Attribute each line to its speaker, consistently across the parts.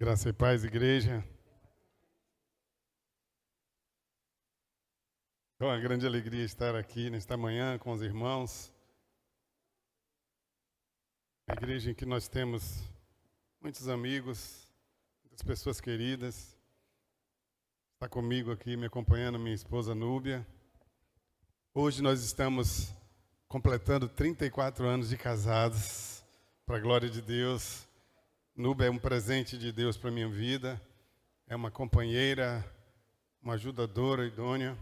Speaker 1: Graça e paz, igreja. É uma grande alegria estar aqui nesta manhã com os irmãos. A igreja em que nós temos muitos amigos, muitas pessoas queridas. Está comigo aqui, me acompanhando, minha esposa Núbia. Hoje nós estamos completando 34 anos de casados, para a glória de Deus. Núbia é um presente de Deus para a minha vida. É uma companheira, uma ajudadora idônea.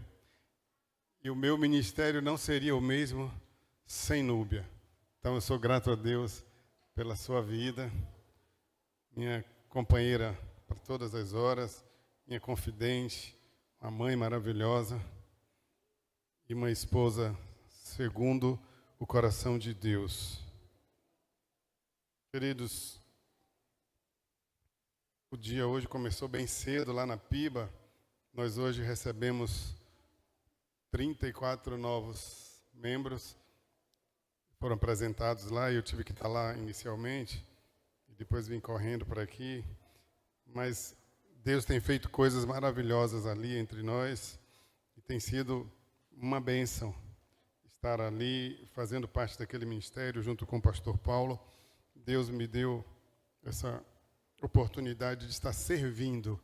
Speaker 1: E o meu ministério não seria o mesmo sem Núbia. Então eu sou grato a Deus pela sua vida, minha companheira para todas as horas, minha confidente, uma mãe maravilhosa e uma esposa segundo o coração de Deus. Queridos, o dia hoje começou bem cedo lá na Piba. Nós hoje recebemos 34 novos membros. Foram apresentados lá e eu tive que estar lá inicialmente. E depois vim correndo para aqui. Mas Deus tem feito coisas maravilhosas ali entre nós. E tem sido uma bênção estar ali fazendo parte daquele ministério junto com o pastor Paulo. Deus me deu essa oportunidade de estar servindo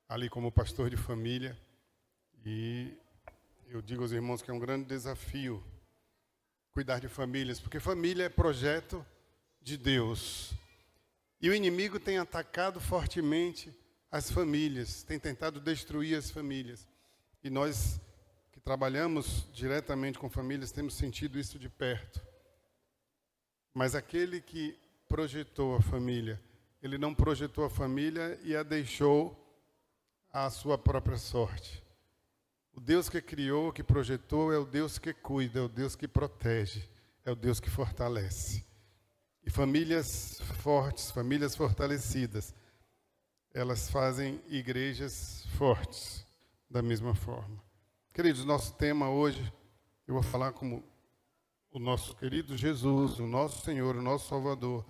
Speaker 1: ali como pastor de família. E eu digo aos irmãos que é um grande desafio cuidar de famílias, porque família é projeto de Deus. E o inimigo tem atacado fortemente as famílias, tem tentado destruir as famílias. E nós que trabalhamos diretamente com famílias temos sentido isso de perto. Mas aquele que projetou a família, ele não projetou a família e a deixou à sua própria sorte. O Deus que criou, que projetou, é o Deus que cuida, é o Deus que protege, é o Deus que fortalece. E famílias fortes, famílias fortalecidas, elas fazem igrejas fortes da mesma forma. Queridos, nosso tema hoje, eu vou falar como o nosso querido Jesus, o nosso Senhor, o nosso Salvador,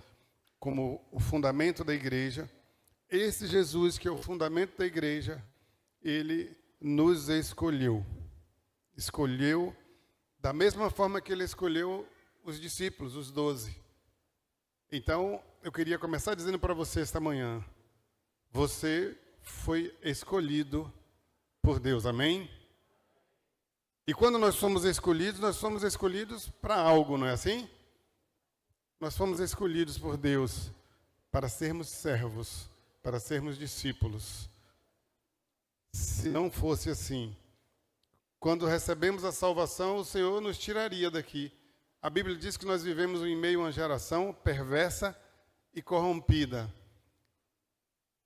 Speaker 1: como o fundamento da igreja. Esse Jesus que é o fundamento da igreja, ele nos escolheu da mesma forma que ele escolheu os discípulos, os 12. Então, eu queria começar dizendo para você esta manhã, você foi escolhido por Deus, amém? E quando nós somos escolhidos para algo, não é assim? Nós fomos escolhidos por Deus para sermos servos, para sermos discípulos. Se não fosse assim, quando recebemos a salvação, o Senhor nos tiraria daqui. A Bíblia diz que nós vivemos em meio a uma geração perversa e corrompida.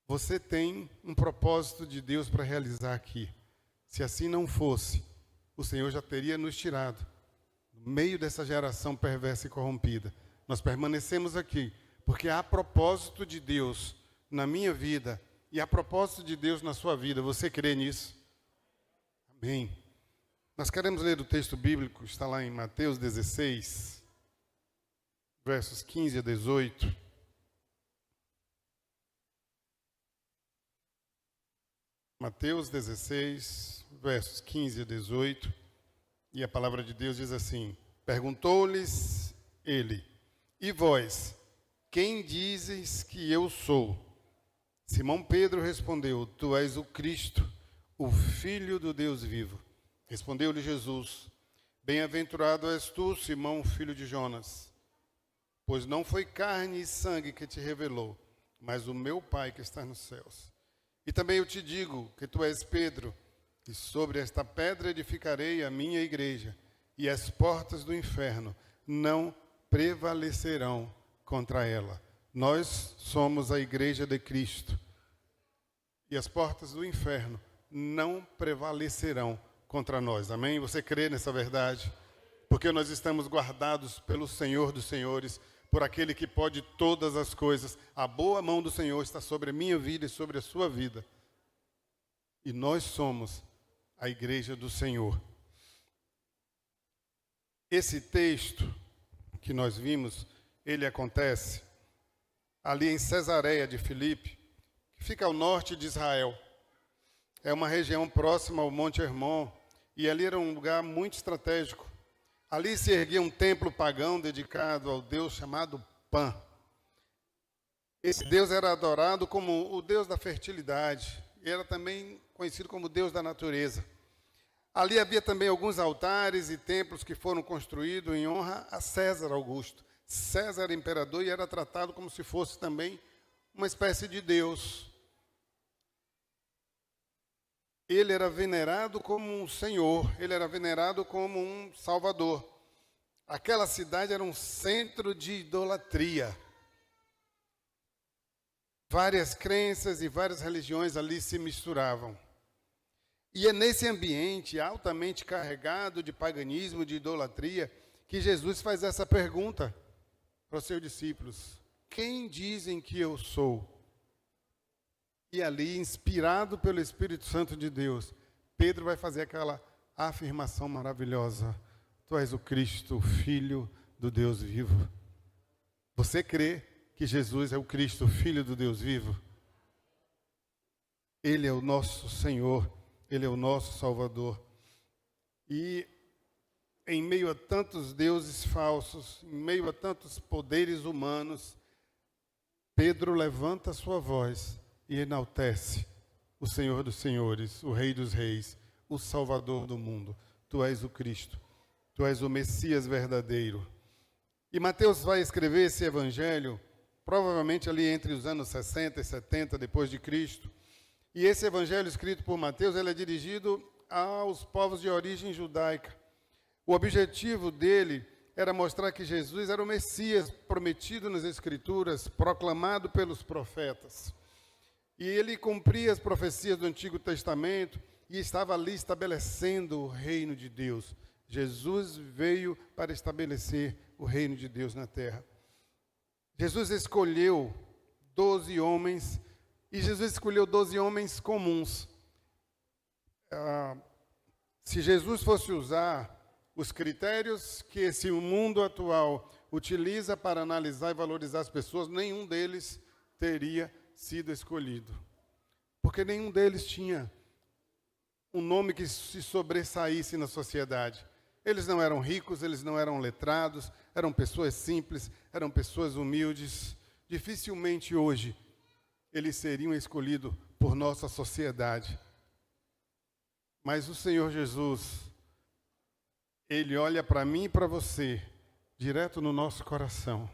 Speaker 1: Você tem um propósito de Deus para realizar aqui. Se assim não fosse, o Senhor já teria nos tirado no meio dessa geração perversa e corrompida. Nós permanecemos aqui porque há propósito de Deus na minha vida e há propósito de Deus na sua vida. Você crê nisso? Amém. Nós queremos ler o texto bíblico, está lá em Mateus 16, versos 15 a 18. Mateus 16, versos 15 a 18. E a palavra de Deus diz assim: Perguntou-lhes ele: E vós, quem dizes que eu sou? Simão Pedro respondeu: Tu és o Cristo, o Filho do Deus vivo. Respondeu-lhe Jesus: Bem-aventurado és tu, Simão, filho de Jonas, pois não foi carne e sangue que te revelou, mas o meu Pai que está nos céus. E também eu te digo que tu és Pedro, e sobre esta pedra edificarei a minha igreja, e as portas do inferno não prevalecerão contra ela. Nós somos a igreja de Cristo. E as portas do inferno não prevalecerão contra nós. Amém? Você crê nessa verdade? Porque nós estamos guardados pelo Senhor dos Senhores, por aquele que pode todas as coisas. A boa mão do Senhor está sobre a minha vida e sobre a sua vida. E nós somos a igreja do Senhor. Esse texto que nós vimos, ele acontece ali em Cesareia de Filipe, que fica ao norte de Israel. É uma região próxima ao Monte Hermon, e ali era um lugar muito estratégico. Ali se erguia um templo pagão dedicado ao deus chamado Pan. Esse deus era adorado como o deus da fertilidade, e era também conhecido como deus da natureza. Ali havia também alguns altares e templos que foram construídos em honra a César Augusto. César era imperador e era tratado como se fosse também uma espécie de deus. Ele era venerado como um senhor, ele era venerado como um salvador. Aquela cidade era um centro de idolatria. Várias crenças e várias religiões ali se misturavam. E é nesse ambiente altamente carregado de paganismo, de idolatria, que Jesus faz essa pergunta para os seus discípulos: quem dizem que eu sou? E ali, inspirado pelo Espírito Santo de Deus, Pedro vai fazer aquela afirmação maravilhosa: tu és o Cristo, o Filho do Deus vivo. Você crê que Jesus é o Cristo, o Filho do Deus vivo? Ele é o nosso Senhor, Ele é o nosso Salvador. E em meio a tantos deuses falsos, em meio a tantos poderes humanos, Pedro levanta sua voz e enaltece o Senhor dos Senhores, o Rei dos Reis, o Salvador do mundo. Tu és o Cristo, tu és o Messias verdadeiro. E Mateus vai escrever esse evangelho, provavelmente ali entre os anos 60 e 70 depois de Cristo. E esse evangelho escrito por Mateus, ele é dirigido aos povos de origem judaica. O objetivo dele era mostrar que Jesus era o Messias prometido nas Escrituras, proclamado pelos profetas. E ele cumpria as profecias do Antigo Testamento e estava ali estabelecendo o reino de Deus. Jesus veio para estabelecer o reino de Deus na terra. Jesus escolheu 12 homens, e Jesus escolheu 12 homens comuns. Se Jesus fosse usar os critérios que esse mundo atual utiliza para analisar e valorizar as pessoas, nenhum deles teria sido escolhido. Porque nenhum deles tinha um nome que se sobressaísse na sociedade. Eles não eram ricos, eles não eram letrados, eram pessoas simples, eram pessoas humildes. Dificilmente hoje eles seriam escolhidos por nossa sociedade. Mas o Senhor Jesus, Ele olha para mim e para você, direto no nosso coração.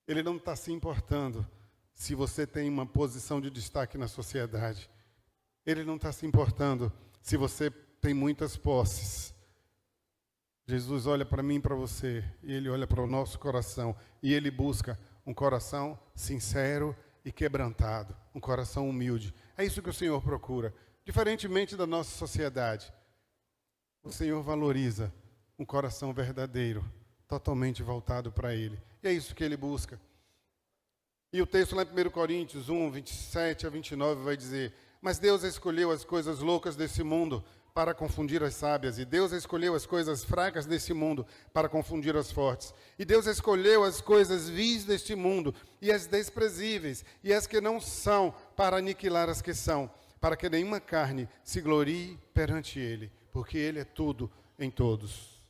Speaker 1: Ele não está se importando se você tem uma posição de destaque na sociedade. Ele não está se importando se você tem muitas posses. Jesus olha para mim e para você, e Ele olha para o nosso coração, e Ele busca um coração sincero e quebrantado, um coração humilde. É isso que o Senhor procura. Diferentemente da nossa sociedade, o Senhor valoriza um coração verdadeiro, totalmente voltado para Ele. E é isso que Ele busca. E o texto lá em 1 Coríntios 1, 27 a 29 vai dizer: mas Deus escolheu as coisas loucas desse mundo para confundir as sábias, e Deus escolheu as coisas fracas desse mundo para confundir as fortes. E Deus escolheu as coisas vis deste mundo, e as desprezíveis, e as que não são, para aniquilar as que são, para que nenhuma carne se glorie perante Ele, porque Ele é tudo em todos.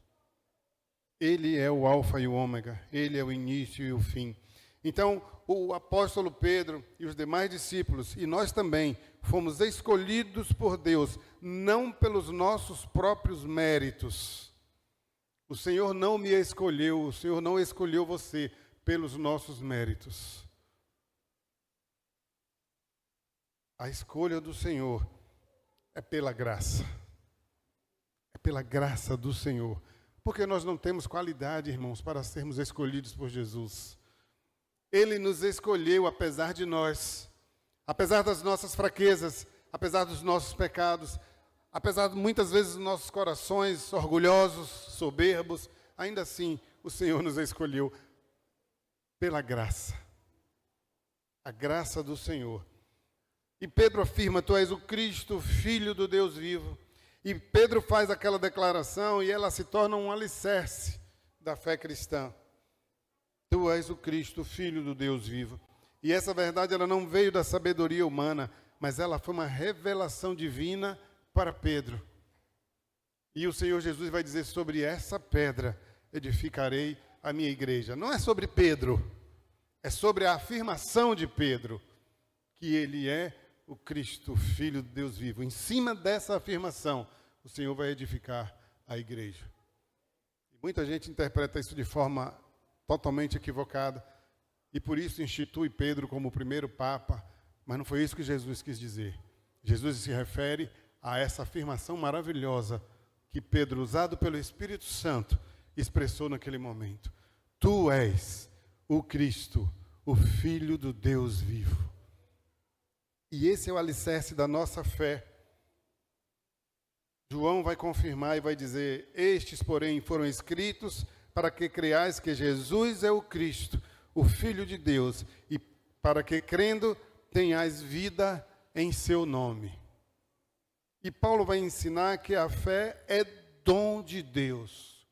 Speaker 1: Ele é o alfa e o ômega, Ele é o início e o fim. Então, o apóstolo Pedro e os demais discípulos, e nós também, fomos escolhidos por Deus, não pelos nossos próprios méritos. O Senhor não me escolheu, o Senhor não escolheu você pelos nossos méritos. A escolha do Senhor é pela graça. É pela graça do Senhor. Porque nós não temos qualidade, irmãos, para sermos escolhidos por Jesus. Ele nos escolheu apesar de nós, apesar das nossas fraquezas, apesar dos nossos pecados, apesar de muitas vezes dos nossos corações orgulhosos, soberbos, ainda assim o Senhor nos escolheu pela graça. A graça do Senhor. E Pedro afirma: tu és o Cristo, Filho do Deus vivo. E Pedro faz aquela declaração e ela se torna um alicerce da fé cristã. Tu és o Cristo, Filho do Deus vivo. E essa verdade ela não veio da sabedoria humana, mas ela foi uma revelação divina para Pedro. E o Senhor Jesus vai dizer: sobre essa pedra edificarei a minha igreja. Não é sobre Pedro, é sobre a afirmação de Pedro, que ele é o Cristo, Filho de Deus vivo. Em cima dessa afirmação, o Senhor vai edificar a igreja. Muita gente interpreta isso de forma totalmente equivocada, e por isso institui Pedro como o primeiro Papa, mas não foi isso que Jesus quis dizer. Jesus se refere a essa afirmação maravilhosa que Pedro, usado pelo Espírito Santo, expressou naquele momento: tu és o Cristo, o Filho do Deus vivo. E esse é o alicerce da nossa fé. João vai confirmar e vai dizer: estes, porém, foram escritos para que creiais que Jesus é o Cristo, o Filho de Deus, e para que, crendo, tenhais vida em seu nome. E Paulo vai ensinar que a fé é dom de Deus.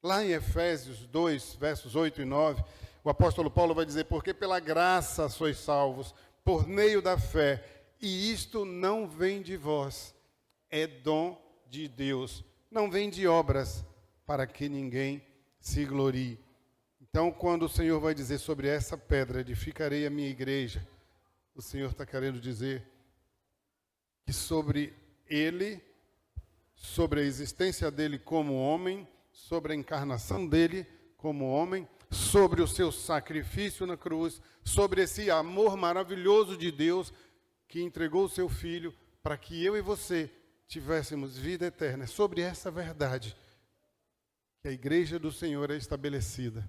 Speaker 1: Lá em Efésios 2, versos 8 e 9, o apóstolo Paulo vai dizer: porque pela graça sois salvos, por meio da fé, e isto não vem de vós, é dom de Deus, não vem de obras, para que ninguém se glorie. Então, quando o Senhor vai dizer: sobre essa pedra edificarei a minha igreja, o Senhor está querendo dizer que sobre ele, sobre a existência dele como homem, sobre a encarnação dele como homem, sobre o seu sacrifício na cruz, sobre esse amor maravilhoso de Deus que entregou o seu Filho para que eu e você tivéssemos vida eterna. É sobre essa verdade que a igreja do Senhor é estabelecida.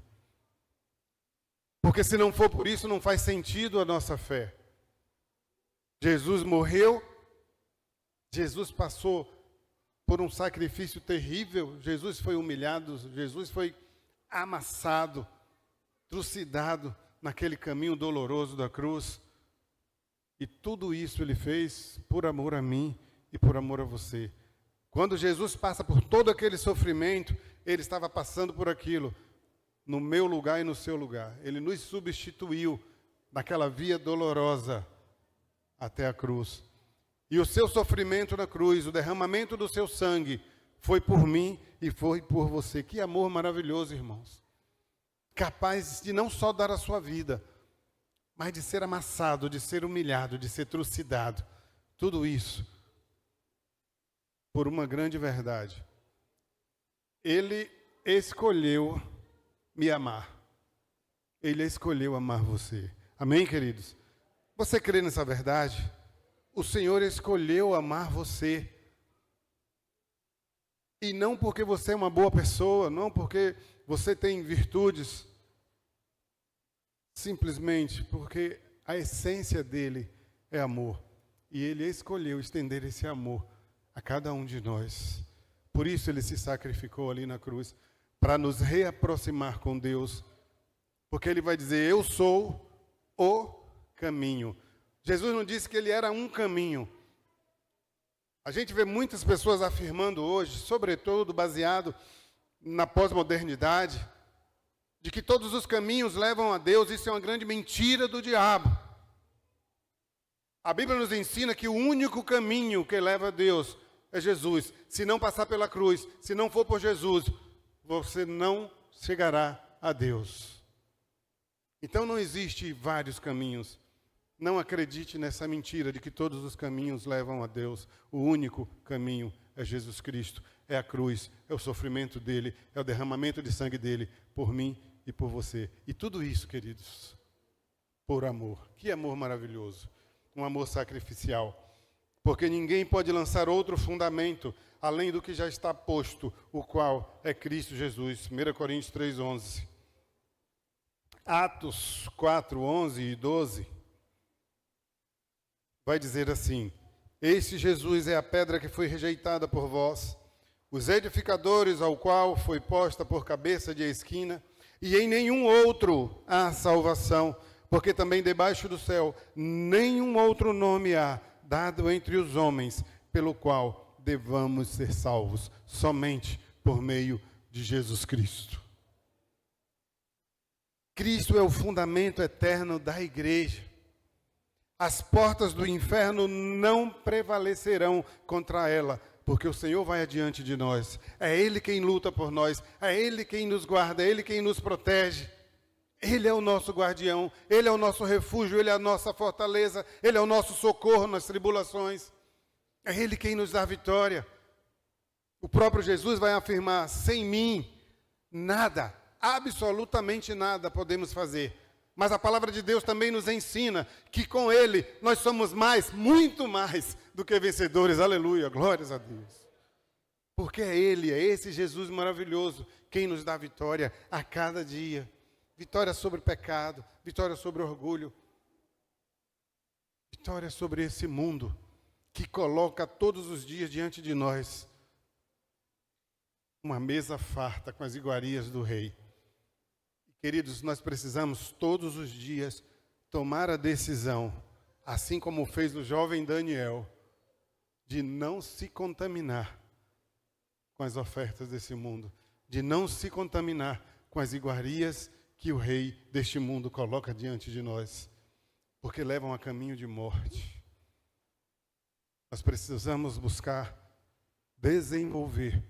Speaker 1: Porque se não for por isso, não faz sentido a nossa fé. Jesus morreu, Jesus passou por um sacrifício terrível, Jesus foi humilhado, Jesus foi amassado, trucidado naquele caminho doloroso da cruz. E tudo isso ele fez por amor a mim e por amor a você. Quando Jesus passa por todo aquele sofrimento, ele estava passando por aquilo, no meu lugar e no seu lugar. Ele nos substituiu naquela via dolorosa até a cruz. E o seu sofrimento na cruz, o derramamento do seu sangue, foi por mim e foi por você. Que amor maravilhoso, irmãos. Capaz de não só dar a sua vida, mas de ser amassado, de ser humilhado, de ser trucidado. Tudo isso por uma grande verdade. Ele escolheu me amar. Ele escolheu amar você. Amém, queridos? Você crê nessa verdade? O Senhor escolheu amar você. E não porque você é uma boa pessoa, não porque você tem virtudes, simplesmente porque a essência dele é amor. E ele escolheu estender esse amor a cada um de nós. Por isso ele se sacrificou ali na cruz, para nos reaproximar com Deus. Porque ele vai dizer: eu sou o caminho. Jesus não disse que ele era um caminho. A gente vê muitas pessoas afirmando hoje, sobretudo baseado na pós-modernidade, de que todos os caminhos levam a Deus. Isso é uma grande mentira do diabo. A Bíblia nos ensina que o único caminho que leva a Deus é Jesus. Se não passar pela cruz, se não for por Jesus, você não chegará a Deus. Então não existe vários caminhos. Não acredite nessa mentira de que todos os caminhos levam a Deus. O único caminho é Jesus Cristo. É a cruz, é o sofrimento dele, é o derramamento de sangue dele por mim e por você. E tudo isso, queridos, por amor. Que amor maravilhoso. Um amor sacrificial. Porque ninguém pode lançar outro fundamento além do que já está posto, o qual é Cristo Jesus. 1 Coríntios 3:11. Atos 4:11 e 12 vai dizer assim: este Jesus é a pedra que foi rejeitada por vós, os edificadores, ao qual foi posta por cabeça de esquina, e em nenhum outro há salvação, porque também debaixo do céu nenhum outro nome há dado entre os homens, pelo qual devamos ser salvos, somente por meio de Jesus Cristo. Cristo é o fundamento eterno da igreja. As portas do inferno não prevalecerão contra ela, porque o Senhor vai adiante de nós. É Ele quem luta por nós, é Ele quem nos guarda, é Ele quem nos protege. Ele é o nosso guardião, Ele é o nosso refúgio, Ele é a nossa fortaleza, Ele é o nosso socorro nas tribulações. É Ele quem nos dá vitória. O próprio Jesus vai afirmar: sem mim, nada, absolutamente nada podemos fazer. Mas a palavra de Deus também nos ensina que com Ele nós somos mais, muito mais do que vencedores. Aleluia, glórias a Deus. Porque é Ele, é esse Jesus maravilhoso, quem nos dá vitória a cada dia. Vitória sobre o pecado, vitória sobre o orgulho, vitória sobre esse mundo que coloca todos os dias diante de nós uma mesa farta com as iguarias do Rei. Queridos, nós precisamos todos os dias tomar a decisão, assim como fez o jovem Daniel, de não se contaminar com as ofertas desse mundo, de não se contaminar com as iguarias que o rei deste mundo coloca diante de nós, porque levam a caminho de morte. Nós precisamos buscar desenvolver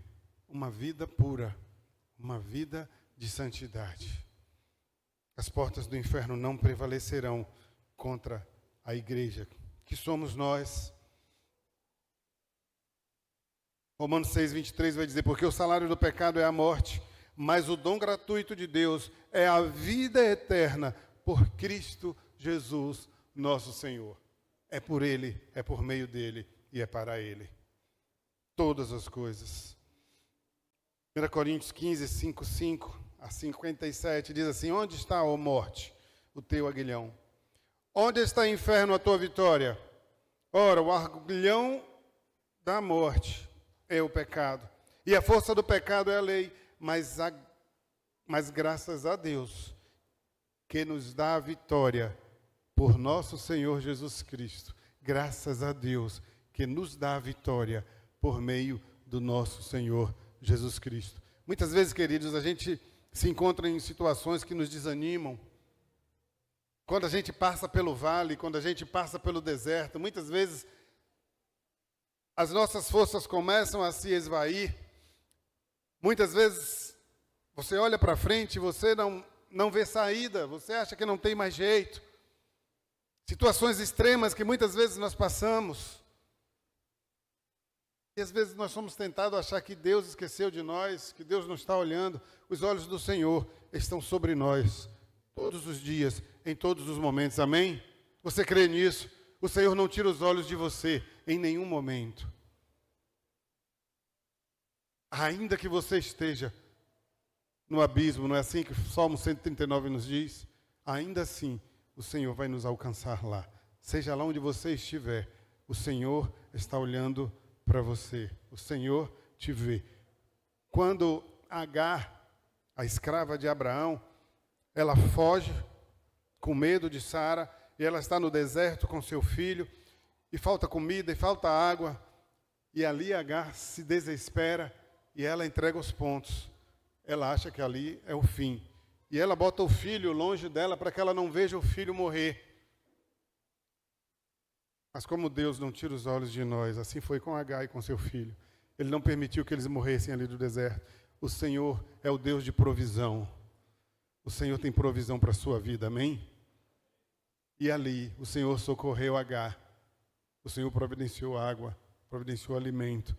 Speaker 1: uma vida pura, uma vida de santidade. As portas do inferno não prevalecerão contra a igreja, que somos nós. Romanos 6:23 vai dizer: porque o salário do pecado é a morte, mas o dom gratuito de Deus é a vida eterna por Cristo Jesus, nosso Senhor. É por Ele, é por meio dEle e é para Ele. Todas as coisas. 1 Coríntios 15:5 a 57 diz assim: onde está, ó morte, o teu aguilhão? Onde está, inferno, a tua vitória? Ora, o aguilhão da morte é o pecado, e a força do pecado é a lei, mas graças a Deus, que nos dá a vitória por nosso Senhor Jesus Cristo. Graças a Deus, que nos dá a vitória por meio do nosso Senhor Jesus Cristo. Muitas vezes, queridos, a gente se encontra em situações que nos desanimam. Quando a gente passa pelo vale, quando a gente passa pelo deserto, muitas vezes as nossas forças começam a se esvair. Muitas vezes você olha para frente e você não vê saída, você acha que não tem mais jeito. Situações extremas que muitas vezes nós passamos. E às vezes nós somos tentados a achar que Deus esqueceu de nós, que Deus não está olhando. Os olhos do Senhor estão sobre nós, todos os dias, em todos os momentos. Amém? Você crê nisso? O Senhor não tira os olhos de você em nenhum momento. Ainda que você esteja no abismo, não é assim que o Salmo 139 nos diz? Ainda assim, o Senhor vai nos alcançar lá. Seja lá onde você estiver, o Senhor está olhando para você. O Senhor te vê. Quando Agar, a escrava de Abraão, ela foge com medo de Sara, e ela está no deserto com seu filho, e falta comida, e falta água, e ali Agar se desespera, e ela entrega os pontos. Ela acha que ali é o fim. E ela bota o filho longe dela para que ela não veja o filho morrer. Mas como Deus não tira os olhos de nós, assim foi com Agar e com seu filho. Ele não permitiu que eles morressem ali do deserto. O Senhor é o Deus de provisão. O Senhor tem provisão para a sua vida, amém? E ali o Senhor socorreu Agar. O Senhor providenciou água, providenciou alimento.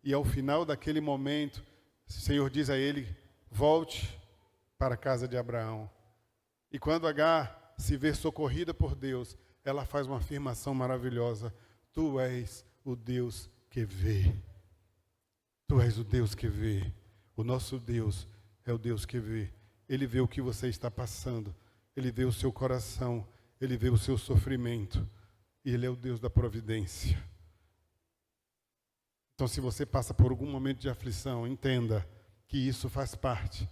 Speaker 1: E ao final daquele momento, o Senhor diz a ele: volte para a casa de Abraão. E quando Agar se vê socorrida por Deus, ela faz uma afirmação maravilhosa: tu és o Deus que vê. Tu és o Deus que vê. O nosso Deus é o Deus que vê. Ele vê o que você está passando. Ele vê o seu coração. Ele vê o seu sofrimento. E Ele é o Deus da providência. Então, se você passa por algum momento de aflição, entenda que isso faz parte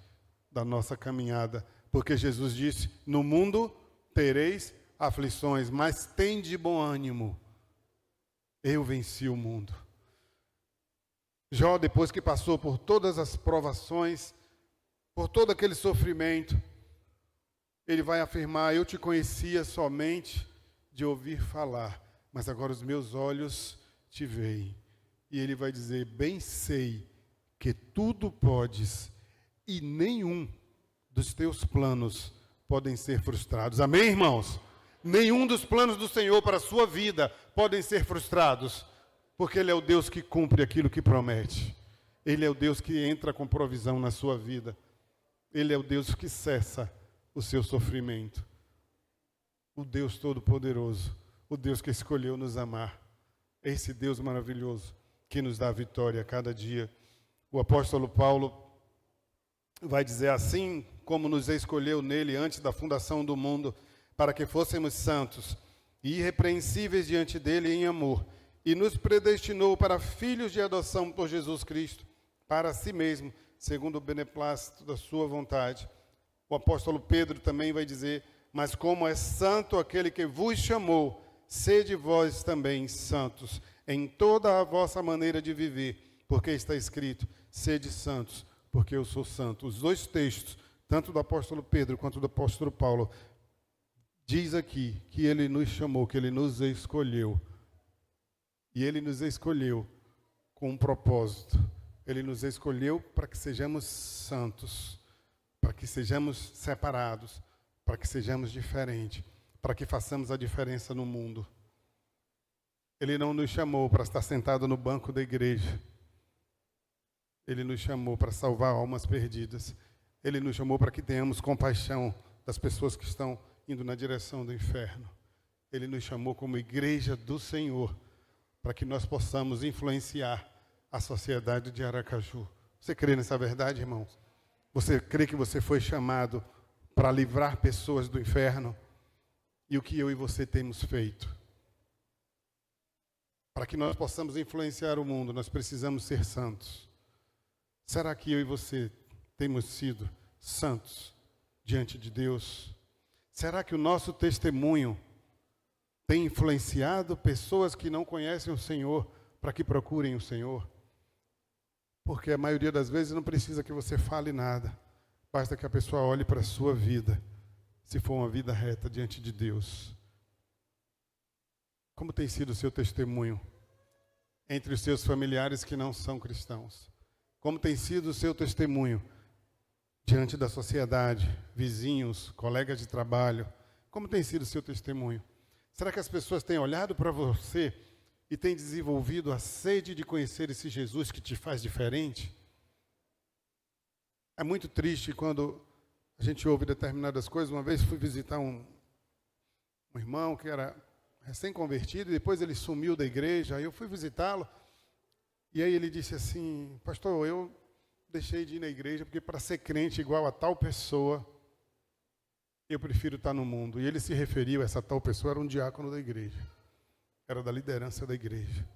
Speaker 1: da nossa caminhada. Porque Jesus disse: no mundo tereis aflições, mas tende bom ânimo. Eu venci o mundo. Jó, depois que passou por todas as provações, por todo aquele sofrimento, Ele vai afirmar: eu te conhecia somente de ouvir falar, mas agora os meus olhos te veem. E ele vai dizer: bem sei que tudo podes e nenhum dos teus planos podem ser frustrados. Amém, irmãos? Nenhum dos planos do Senhor para a sua vida podem ser frustrados, porque Ele é o Deus que cumpre aquilo que promete. Ele é o Deus que entra com provisão na sua vida. Ele é o Deus que cessa o seu sofrimento. O Deus Todo-Poderoso, o Deus que escolheu nos amar. Esse Deus maravilhoso que nos dá vitória a cada dia. O apóstolo Paulo vai dizer: assim como nos escolheu nele antes da fundação do mundo, para que fôssemos santos e irrepreensíveis diante dele em amor, e nos predestinou para filhos de adoção por Jesus Cristo, para si mesmo, segundo o beneplácito da sua vontade. O apóstolo Pedro também vai dizer: mas como é santo aquele que vos chamou, sede vós também santos, em toda a vossa maneira de viver, porque está escrito: sede santos, porque eu sou santo. Os dois textos, tanto do apóstolo Pedro quanto do apóstolo Paulo, diz aqui que ele nos chamou, que ele nos escolheu. E ele nos escolheu com um propósito. Ele nos escolheu para que sejamos santos, para que sejamos separados, para que sejamos diferentes, para que façamos a diferença no mundo. Ele não nos chamou para estar sentado no banco da igreja. Ele nos chamou para salvar almas perdidas. Ele nos chamou para que tenhamos compaixão das pessoas que estão indo na direção do inferno. Ele nos chamou como igreja do Senhor, para que nós possamos influenciar a sociedade de Aracaju. Você crê nessa verdade, irmãos? Você crê que você foi chamado para livrar pessoas do inferno? E o que eu e você temos feito? Para que nós possamos influenciar o mundo, nós precisamos ser santos. Será que eu e você temos sido santos diante de Deus? Será que o nosso testemunho tem influenciado pessoas que não conhecem o Senhor para que procurem o Senhor? Porque a maioria das vezes não precisa que você fale nada. Basta que a pessoa olhe para a sua vida, se for uma vida reta diante de Deus. Como tem sido o seu testemunho entre os seus familiares que não são cristãos? Como tem sido o seu testemunho diante da sociedade, vizinhos, colegas de trabalho? Como tem sido o seu testemunho? Será que as pessoas têm olhado para você e têm desenvolvido a sede de conhecer esse Jesus que te faz diferente? É muito triste quando a gente ouve determinadas coisas. Uma vez fui visitar um irmão que era recém-convertido, e depois ele sumiu da igreja. Aí eu fui visitá-lo, e aí ele disse assim: pastor, eu deixei de ir na igreja porque para ser crente igual a tal pessoa, eu prefiro estar no mundo. E ele se referiu a essa tal pessoa, era um diácono da igreja, era da liderança da igreja.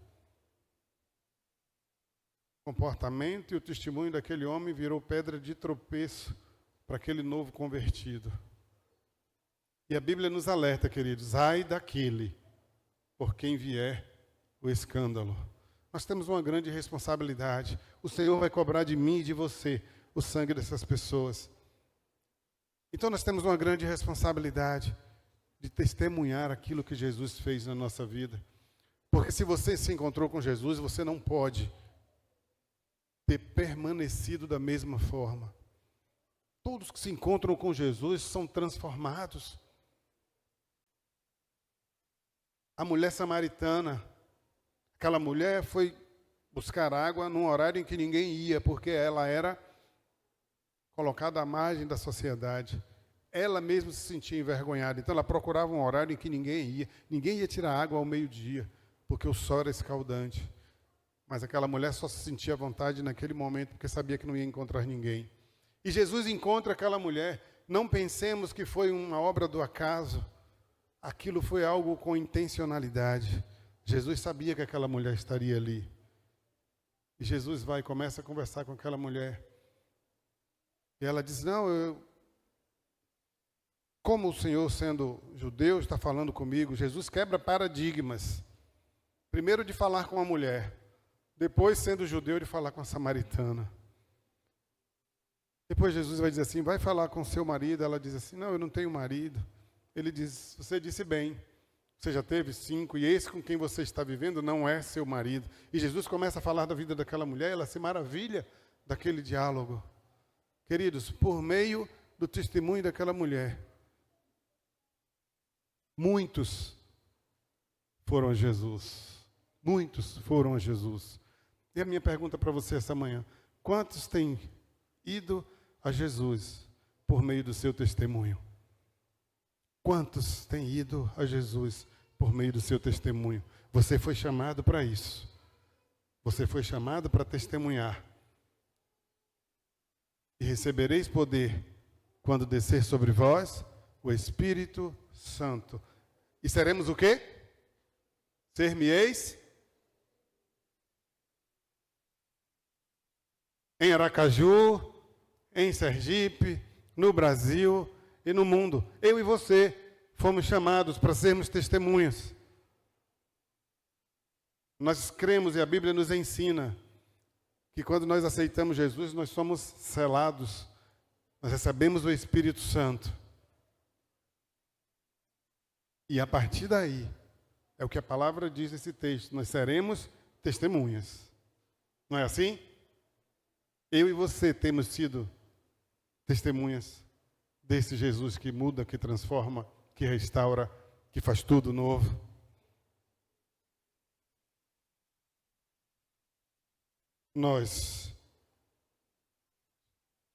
Speaker 1: O comportamento e o testemunho daquele homem virou pedra de tropeço para aquele novo convertido. E a Bíblia nos alerta, queridos: ai daquele por quem vier o escândalo. Nós temos uma grande responsabilidade. O Senhor vai cobrar de mim e de você o sangue dessas pessoas. Então nós temos uma grande responsabilidade de testemunhar aquilo que Jesus fez na nossa vida. Porque se você se encontrou com Jesus, você não pode ter permanecido da mesma forma. Todos que se encontram com Jesus são transformados. A mulher samaritana, aquela mulher foi buscar água num horário em que ninguém ia, porque ela era colocada à margem da sociedade. Ela mesma se sentia envergonhada, então ela procurava um horário em que ninguém ia. Ninguém ia tirar água ao meio-dia, porque o sol era escaldante. Mas aquela mulher só se sentia à vontade naquele momento, porque sabia que não ia encontrar ninguém. E Jesus encontra aquela mulher. Não pensemos que foi uma obra do acaso. Aquilo foi algo com intencionalidade. Jesus sabia que aquela mulher estaria ali. E Jesus vai e começa a conversar com aquela mulher. E ela diz: não, como o Senhor, sendo judeu, está falando comigo? Jesus quebra paradigmas. Primeiro de falar com a mulher. Depois, sendo judeu, de falar com a samaritana. Depois Jesus vai dizer assim, vai falar com seu marido. Ela diz assim, não, eu não tenho marido. Ele diz, você disse bem, você já teve 5, e esse com quem você está vivendo não é seu marido. E Jesus começa a falar da vida daquela mulher, ela se maravilha daquele diálogo. Queridos, por meio do testemunho daquela mulher, muitos foram a Jesus. Muitos foram a Jesus. E a minha pergunta para você essa manhã, quantos têm ido a Jesus por meio do seu testemunho? Quantos têm ido a Jesus por meio do seu testemunho? Você foi chamado para isso. Você foi chamado para testemunhar. E recebereis poder quando descer sobre vós o Espírito Santo. E seremos o quê? Ser-me-eis em Aracaju, em Sergipe, no Brasil e no mundo. Eu e você fomos chamados para sermos testemunhas. Nós cremos e a Bíblia nos ensina que quando nós aceitamos Jesus, nós somos selados, nós recebemos o Espírito Santo. E a partir daí, é o que a palavra diz nesse texto, nós seremos testemunhas. Não é assim? Eu e você temos sido testemunhas desse Jesus que muda, que transforma, que restaura, que faz tudo novo. Nós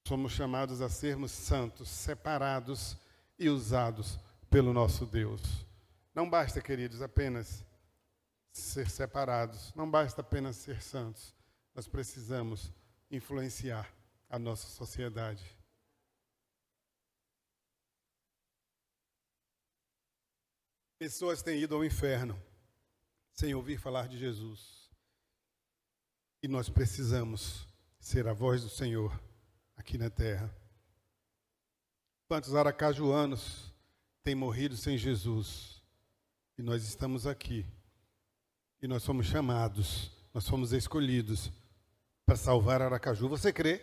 Speaker 1: somos chamados a sermos santos, separados e usados pelo nosso Deus. Não basta, queridos, apenas ser separados, não basta apenas ser santos. Nós precisamos influenciar a nossa sociedade. Pessoas têm ido ao inferno sem ouvir falar de Jesus. E nós precisamos ser a voz do Senhor aqui na terra. Quantos aracajuanos têm morrido sem Jesus? E nós estamos aqui. E nós somos chamados, nós fomos escolhidos para salvar Aracaju. Você crê?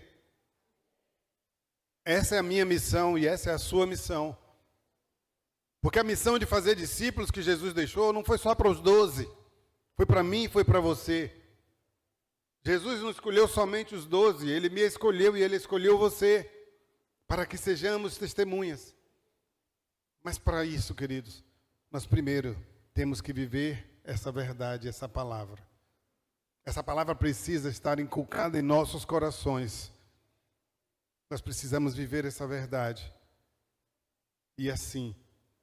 Speaker 1: Essa é a minha missão e essa é a sua missão. Porque a missão de fazer discípulos que Jesus deixou não foi só para os 12. Foi para mim e foi para você. Jesus não escolheu somente os 12, Ele me escolheu e Ele escolheu você, para que sejamos testemunhas. Mas para isso, queridos, nós primeiro temos que viver essa verdade, essa palavra. Essa palavra precisa estar inculcada em nossos corações. Nós precisamos viver essa verdade. E assim,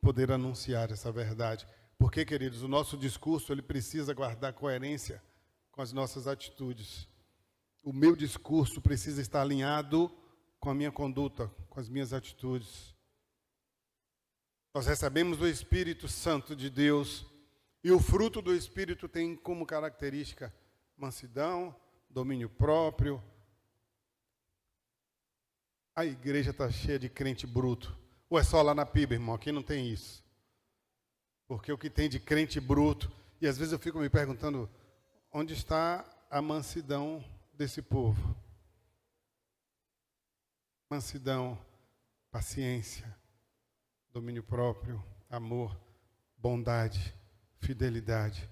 Speaker 1: poder anunciar essa verdade. Porque, queridos, o nosso discurso, ele precisa guardar coerência com as nossas atitudes. O meu discurso precisa estar alinhado com a minha conduta, com as minhas atitudes. Nós recebemos o Espírito Santo de Deus e o fruto do Espírito tem como característica mansidão, domínio próprio. A igreja está cheia de crente bruto. Ou é só lá na PIBA, irmão? Aqui não tem isso. Porque o que tem de crente bruto, e às vezes eu fico me perguntando, onde está a mansidão desse povo? Mansidão, paciência, domínio próprio, amor, bondade, fidelidade.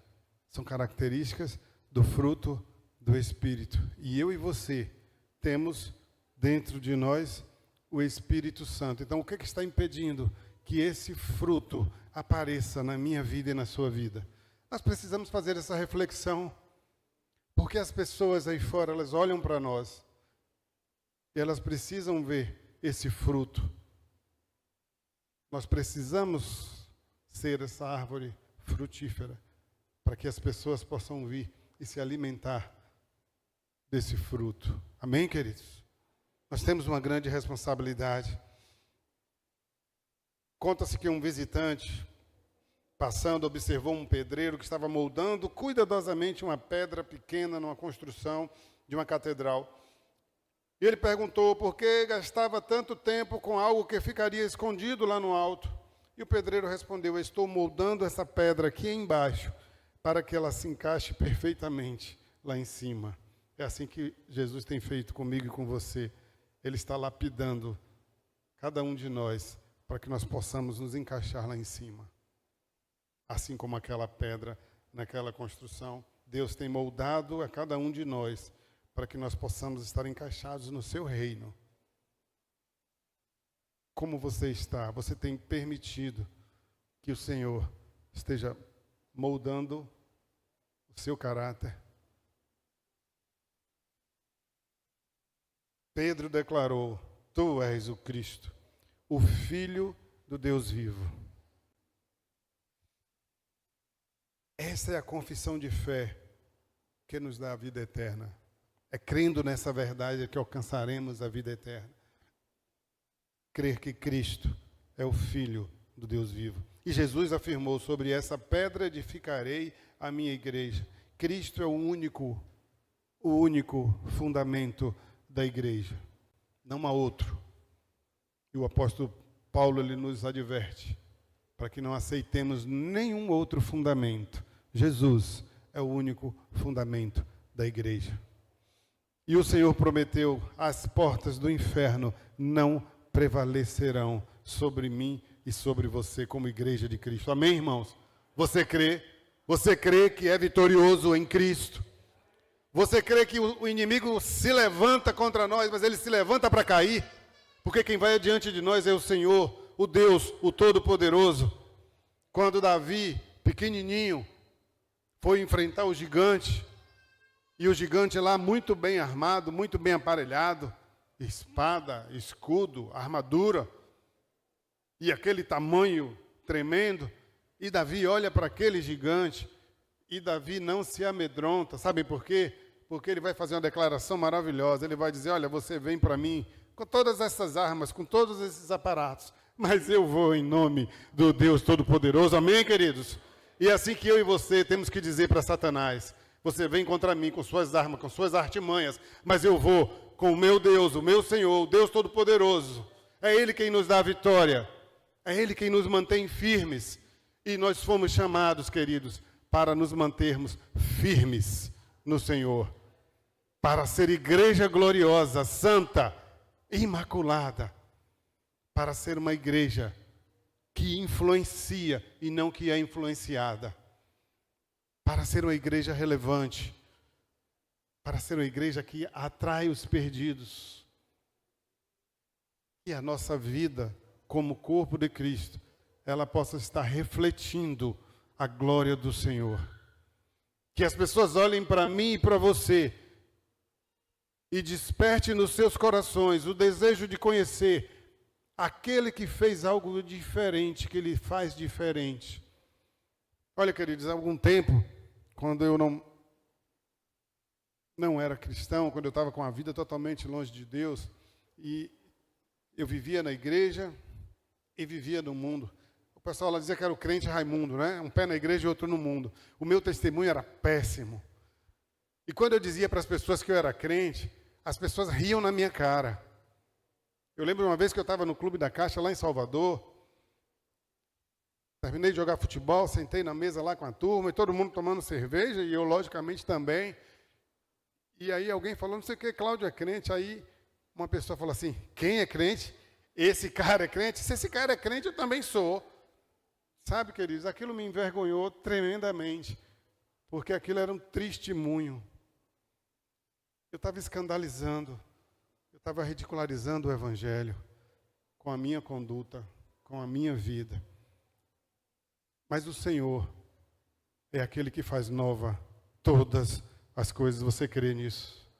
Speaker 1: São características do fruto do Espírito. E eu e você temos dentro de nós o Espírito Santo. Então, o que está impedindo que esse fruto apareça na minha vida e na sua vida? Nós precisamos fazer essa reflexão. Porque as pessoas aí fora, elas olham para nós e elas precisam ver esse fruto. Nós precisamos ser essa árvore frutífera para que as pessoas possam vir e se alimentar desse fruto. Amém, queridos? Nós temos uma grande responsabilidade. Conta-se que um visitante passando, observou um pedreiro que estava moldando cuidadosamente uma pedra pequena numa construção de uma catedral. E ele perguntou por que gastava tanto tempo com algo que ficaria escondido lá no alto. E o pedreiro respondeu, eu estou moldando essa pedra aqui embaixo para que ela se encaixe perfeitamente lá em cima. É assim que Jesus tem feito comigo e com você. Ele está lapidando cada um de nós para que nós possamos nos encaixar lá em cima. Assim como aquela pedra naquela construção, Deus tem moldado a cada um de nós para que nós possamos estar encaixados no seu reino. Como você está? Você tem permitido que o Senhor esteja moldando o seu caráter? Pedro declarou: Tu és o Cristo, o Filho do Deus vivo. Essa é a confissão de fé que nos dá a vida eterna. É crendo nessa verdade que alcançaremos a vida eterna. Crer que Cristo é o Filho do Deus vivo. E Jesus afirmou: sobre essa pedra edificarei a minha igreja. Cristo é o único fundamento da igreja. Não há outro. E o apóstolo Paulo, ele nos adverte para que não aceitemos nenhum outro fundamento. Jesus é o único fundamento da igreja. E o Senhor prometeu: as portas do inferno não prevalecerão sobre mim e sobre você como igreja de Cristo. Amém, irmãos? Você crê? Você crê que é vitorioso em Cristo? Você crê que o inimigo se levanta contra nós, mas ele se levanta para cair? Porque quem vai adiante de nós é o Senhor, o Deus, o Todo-Poderoso. Quando Davi, pequenininho, foi enfrentar o gigante, e o gigante lá muito bem armado, muito bem aparelhado, espada, escudo, armadura, e aquele tamanho tremendo, e Davi olha para aquele gigante, e Davi não se amedronta. Sabem por quê? Porque ele vai fazer uma declaração maravilhosa. Ele vai dizer: olha, você vem para mim com todas essas armas, com todos esses aparatos, mas eu vou em nome do Deus Todo-Poderoso. Amém, queridos? E é assim que eu e você temos que dizer para Satanás: você vem contra mim com suas armas, com suas artimanhas, mas eu vou com o meu Deus, o meu Senhor, o Deus Todo-Poderoso. É Ele quem nos dá a vitória. É Ele quem nos mantém firmes. E nós fomos chamados, queridos, para nos mantermos firmes no Senhor. Para ser igreja gloriosa, santa, imaculada. Para ser uma igreja que influencia e não que é influenciada. Para ser uma igreja relevante. Para ser uma igreja que atrai os perdidos. E a nossa vida, como corpo de Cristo, ela possa estar refletindo a glória do Senhor. Que as pessoas olhem para mim e para você e desperte nos seus corações o desejo de conhecer aquele que fez algo diferente, que Ele faz diferente. Olha, queridos, há algum tempo, quando eu não era cristão, quando eu estava com a vida totalmente longe de Deus, e eu vivia na igreja e vivia no mundo. O pessoal lá dizia que era o crente Raimundo, né? Um pé na igreja e outro no mundo. O meu testemunho era péssimo. E quando eu dizia para as pessoas que eu era crente, as pessoas riam na minha cara. Eu lembro uma vez que eu estava no Clube da Caixa, lá em Salvador. Terminei de jogar futebol, sentei na mesa lá com a turma, e todo mundo tomando cerveja, e eu, logicamente, também. E aí alguém falou: não sei o que, Cláudio é crente. Aí uma pessoa falou assim: quem é crente? Esse cara é crente? Se esse cara é crente, eu também sou. Sabe, queridos, aquilo me envergonhou tremendamente, porque aquilo era um testemunho. Eu estava escandalizando, eu estava ridicularizando o Evangelho com a minha conduta, com a minha vida. Mas o Senhor é aquele que faz nova todas as coisas. Você crê nisso?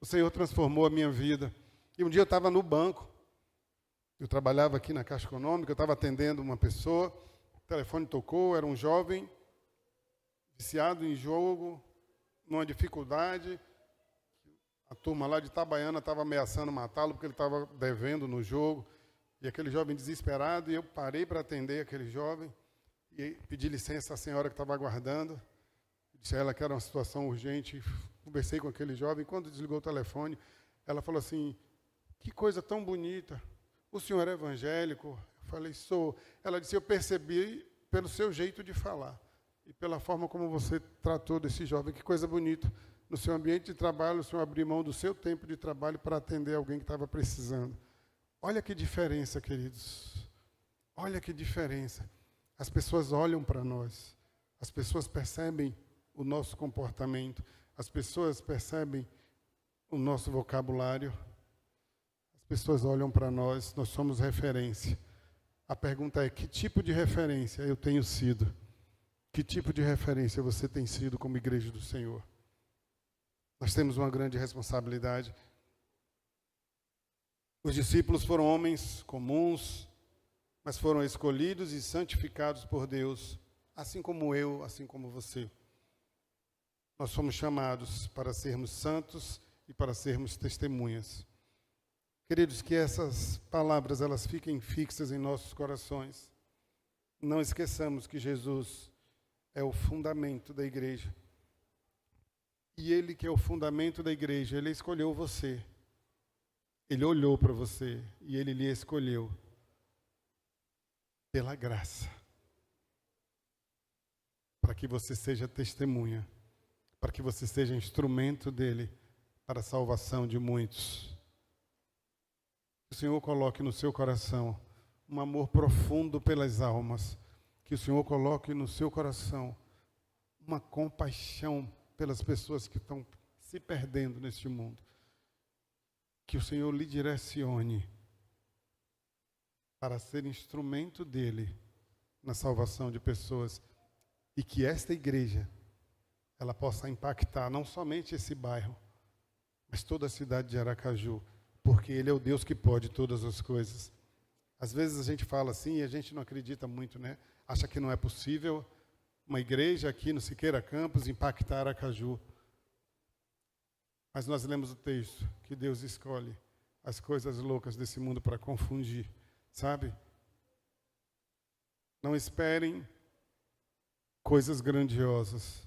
Speaker 1: O Senhor transformou a minha vida. E um dia eu estava no banco, eu trabalhava aqui na Caixa Econômica, eu estava atendendo uma pessoa, o telefone tocou, era um jovem viciado em jogo, numa dificuldade. A turma lá de Itabaiana estava ameaçando matá-lo porque ele estava devendo no jogo. E aquele jovem desesperado, e eu parei para atender aquele jovem e pedi licença à senhora que estava aguardando. Disse a ela que era uma situação urgente. Conversei com aquele jovem. Quando desligou o telefone, ela falou assim: que coisa tão bonita. O senhor é evangélico? Eu falei: sou. Ela disse: eu percebi pelo seu jeito de falar. e pela forma como você tratou desse jovem. Que coisa bonita. No seu ambiente de trabalho, o Senhor abriu mão do seu tempo de trabalho para atender alguém que estava precisando. Olha que diferença, queridos. Olha que diferença. As pessoas olham para nós. As pessoas percebem o nosso comportamento. As pessoas percebem o nosso vocabulário. As pessoas olham para nós, nós somos referência. A pergunta é: que tipo de referência eu tenho sido? Que tipo de referência você tem sido como igreja do Senhor? Nós temos uma grande responsabilidade. Os discípulos foram homens comuns, mas foram escolhidos e santificados por Deus, assim como eu, assim como você. Nós somos chamados para sermos santos e para sermos testemunhas. Queridos, que essas palavras elas fiquem fixas em nossos corações. Não esqueçamos que Jesus é o fundamento da igreja. E Ele que é o fundamento da igreja, Ele escolheu você. Ele olhou para você e Ele lhe escolheu pela graça, para que você seja testemunha, para que você seja instrumento dEle para a salvação de muitos. Que o Senhor coloque no seu coração um amor profundo pelas almas. Que o Senhor coloque no seu coração uma compaixão pelas pessoas que estão se perdendo neste mundo. Que o Senhor lhe direcione para ser instrumento dEle na salvação de pessoas. E que esta igreja, ela possa impactar não somente esse bairro, mas toda a cidade de Aracaju. Porque Ele é o Deus que pode todas as coisas. Às vezes a gente fala assim e a gente não acredita muito, né? Acha que não é possível uma igreja aqui no Siqueira Campos impactar Aracaju. Mas nós lemos o texto que Deus escolhe as coisas loucas desse mundo para confundir, sabe? Não esperem coisas grandiosas.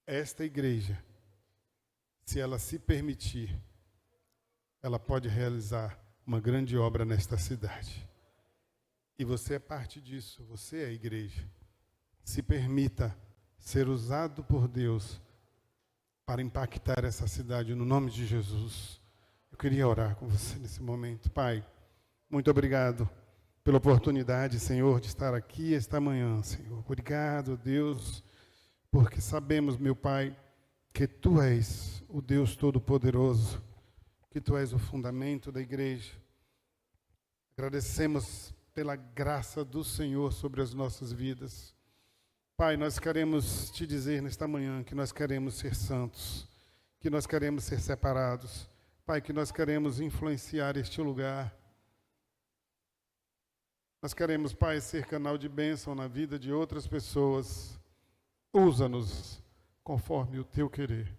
Speaker 1: Esta igreja, se ela se permitir, ela pode realizar uma grande obra nesta cidade. E você é parte disso, você é a igreja. Se permita ser usado por Deus para impactar essa cidade no nome de Jesus. Eu queria orar com você nesse momento. Pai, muito obrigado pela oportunidade, Senhor, de estar aqui esta manhã, Senhor. Obrigado, Deus, porque sabemos, meu Pai, que Tu és o Deus Todo-Poderoso, que Tu és o fundamento da igreja. Agradecemos pela graça do Senhor sobre as nossas vidas. Pai, nós queremos Te dizer nesta manhã que nós queremos ser santos, que nós queremos ser separados. Pai, que nós queremos influenciar este lugar. Nós queremos, Pai, ser canal de bênção na vida de outras pessoas. Usa-nos conforme o Teu querer.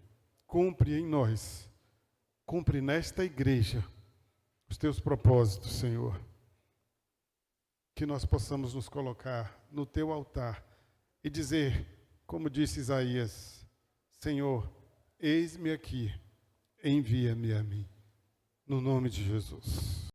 Speaker 1: Cumpre em nós, cumpre nesta igreja os Teus propósitos, Senhor. Que nós possamos nos colocar no Teu altar e dizer, como disse Isaías: Senhor, eis-me aqui, envia-me a mim, no nome de Jesus.